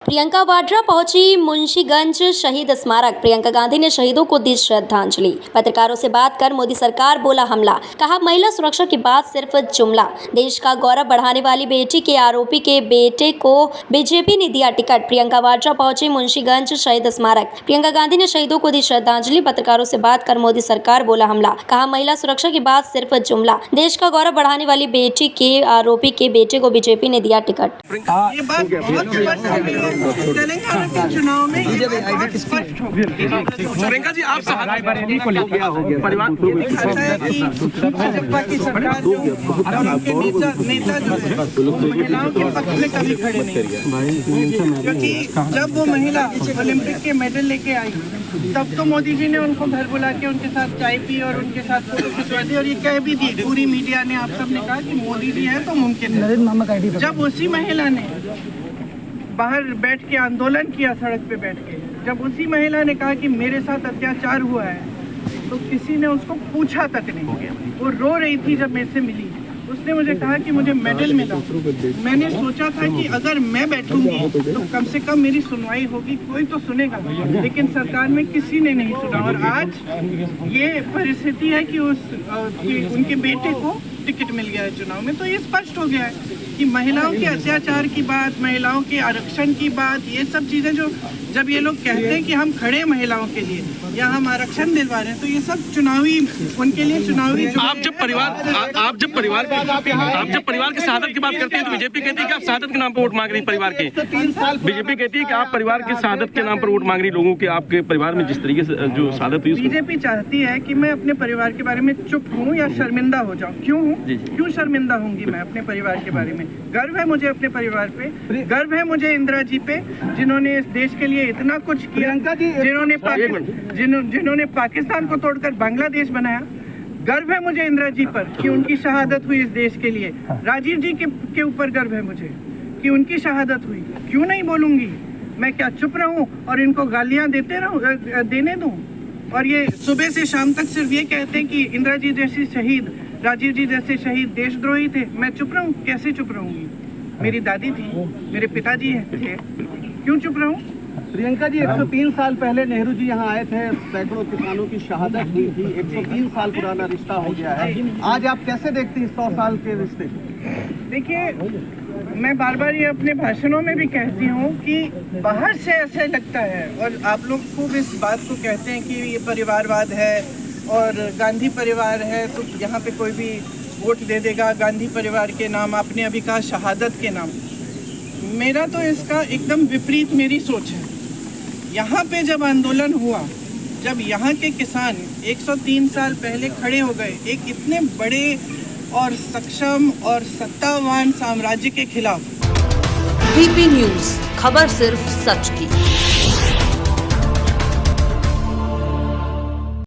प्रियंका वाड्रा पहुंची मुंशीगंज शहीद स्मारक। प्रियंका गांधी ने शहीदों को दी श्रद्धांजलि। पत्रकारों से बात कर मोदी सरकार बोला हमला। कहा महिला सुरक्षा की बात सिर्फ जुमला। देश का गौरव बढ़ाने वाली बेटी के आरोपी के बेटे को बीजेपी ने दिया टिकट। प्रियंका वाड्रा पहुंची मुंशीगंज शहीद स्मारक। प्रियंका गांधी ने शहीदों को दी श्रद्धांजलि। पत्रकारों से बात कर मोदी सरकार बोला हमला। कहा महिला सुरक्षा की बात सिर्फ जुमला। देश का गौरव बढ़ाने वाली बेटी के आरोपी के बेटे को बीजेपी ने दिया टिकट। ये बात बहुत तेलंगाना के चुनाव में ये बात स्पष्ट हो गई। प्रियंका जी, आप परिवार भाजपा की सरकार जो और उनके नेता जो है वो महिलाओं के पक्ष में कभी खड़े नहीं, क्योंकि जब वो महिला ओलंपिक के मेडल लेके आई तब तो मोदी जी ने उनको घर बुला के उनके साथ चाय पी और उनके साथ फोटो खिंचवा दी और ये कह भी दी, पूरी मीडिया ने, आप सब ने कहा कि मोदी जी है तो मुमकिन है। जब उसी महिला ने बाहर बैठ के आंदोलन किया, सड़क पे बैठ के, जब उसी महिला ने कहा कि मेरे साथ अत्याचार हुआ है, तो किसी ने उसको पूछा तक नहीं। वो रो रही थी जब मेरे से मिली, उसने मुझे कहा कि मुझे मेडल मिला। मैंने सोचा था कि अगर मैं बैठूंगी तो कम से कम मेरी सुनवाई होगी, कोई तो सुनेगा, लेकिन सरकार में किसी ने नहीं सुना। और आज ये परिस्थिति है कि उनके बेटे को टिकट मिल गया है चुनाव में। तो ये स्पष्ट हो गया है कि महिलाओं के अत्याचार की बात, महिलाओं के आरक्षण की बात, ये सब चीज़ें जो जब ये लोग कहते हैं कि हम खड़े महिलाओं के लिए या हम आरक्षण दिलवा रहे हैं, तो ये सब चुनावी, उनके लिए चुनावी। आप जब परिवार की शहादत की बात करते हैं तो बीजेपी कहती है कि आप शहादत के नाम पर वोट मांग रही परिवार के। बीजेपी कहती है कि आप परिवार की शहादत के नाम पर वोट मांग रही लोगों के, आपके परिवार में जिस तरीके से जो शहादत हुई। बीजेपी चाहती है कि मैं अपने परिवार के बारे में चुप हूँ या शर्मिंदा हो जाऊँ। क्यों शर्मिंदा होंगी मैं अपने परिवार के बारे में? गर्व है मुझे अपने परिवार पे, गर्व है मुझे इंदिरा जी पे, जिन्होंने इस देश के लिए इतना कुछ किया, जिन्होंने पाकिस्तान को तोड़कर बांग्लादेश बनाया। गर्व है मुझे इंदिरा जी पर कि उनकी शहादत हुई इस देश के लिए। राजीव जी के ऊपर गर्व है मुझे कि उनकी शहादत हुई। क्यों नहीं बोलूंगी? मैं क्या चुप रहूं और इनको गालियां देने दूं? और ये सुबह से शाम तक सिर्फ ये कहते हैं कि इंदिरा जी जैसी शहीद, राजीव जी जैसे शहीद देशद्रोही थे। मैं चुप रहूं? कैसे चुप रहूंगी? मेरी दादी थी, मेरे पिताजी थे, क्यों चुप रहूं? प्रियंका जी, 103 साल पहले नेहरू जी यहाँ आए थे, सैकड़ों किसानों की शहादत हुई थी, 103 साल पुराना रिश्ता हो गया है। आज आप कैसे देखते हैं 100 साल के रिश्ते? देखिए, मैं बार बार ये अपने भाषणों में भी कहती हूँ कि बाहर से ऐसे लगता है, और आप लोग खूब इस बात को कहते हैं कि ये परिवारवाद है और गांधी परिवार है तो यहाँ पे कोई भी वोट दे देगा गांधी परिवार के नाम। आपने अभी कहा शहादत के नाम। मेरा तो इसका एकदम विपरीत मेरी सोच है। यहाँ पे जब आंदोलन हुआ, जब यहाँ के किसान 103 साल पहले खड़े हो गए एक इतने बड़े और सक्षम और सत्तावान साम्राज्य के खिलाफ। DP न्यूज़, खबर सिर्फ सच की।